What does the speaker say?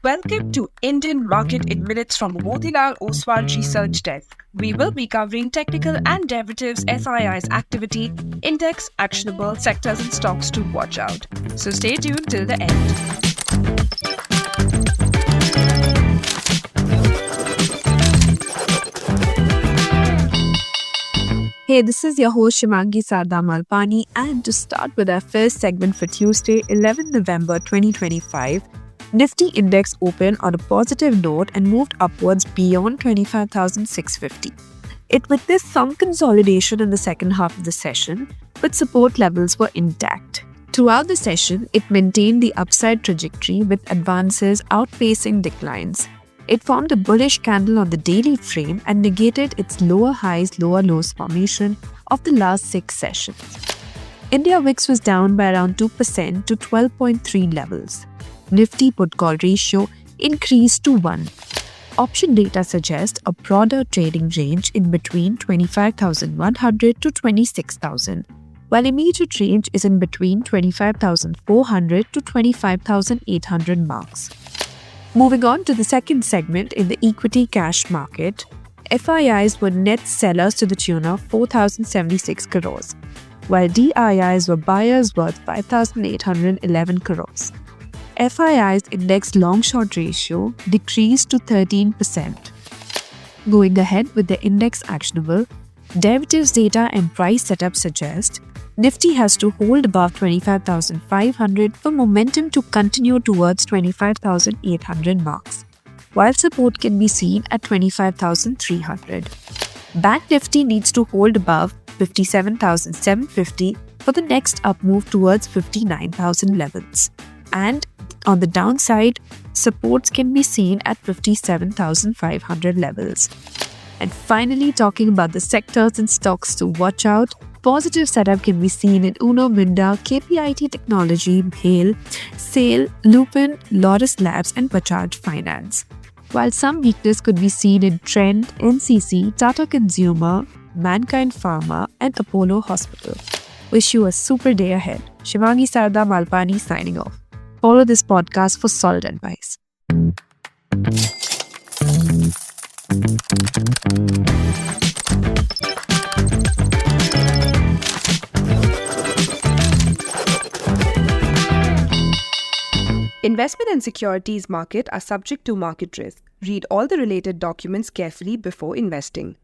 Welcome to Indian Market in Minutes from Motilal Oswal Research Desk. We will be covering technical and derivatives SII's activity, index, actionable sectors and stocks to watch out. So stay tuned till the end. Hey, this is your host Shimangi Sarda Malpani, and to start with our first segment for Tuesday, 11 November 2025, Nifty index opened on a positive note and moved upwards beyond 25,650. It witnessed some consolidation in the second half of the session, but support levels were intact. Throughout the session, it maintained the upside trajectory with advances outpacing declines. It formed a bullish candle on the daily frame and negated its lower highs, lower lows formation of the last 6 sessions. India VIX was down by around 2% to 12.3 levels. Nifty put-call ratio increased to 1. Option data suggests a broader trading range in between 25,100 to 26,000, while immediate range is in between 25,400 to 25,800 marks. Moving on to the second segment in the equity cash market, FIIs were net sellers to the tune of 4,076 crores, while DIIs were buyers worth 5,811 crores. FII's index long-short ratio decreased to 13%. Going ahead with the index actionable, derivatives data and price setup suggest Nifty has to hold above 25,500 for momentum to continue towards 25,800 marks, while support can be seen at 25,300. Bank Nifty needs to hold above 57,750 for the next up move towards 59,000 levels. And on the downside, supports can be seen at 57,500 levels. And finally, talking about the sectors and stocks to watch out, positive setup can be seen in Uno Minda, KPIT Technology, BHEL, SAIL, Lupin, Lotus Labs and Bajaj Finance. While some weakness could be seen in Trend, NCC, Tata Consumer, Mankind Pharma and Apollo Hospital. Wish you a super day ahead. Shimangi Sarda Malpani signing off. Follow this podcast for solid advice. Investment and securities market are subject to market risk. Read all the related documents carefully before investing.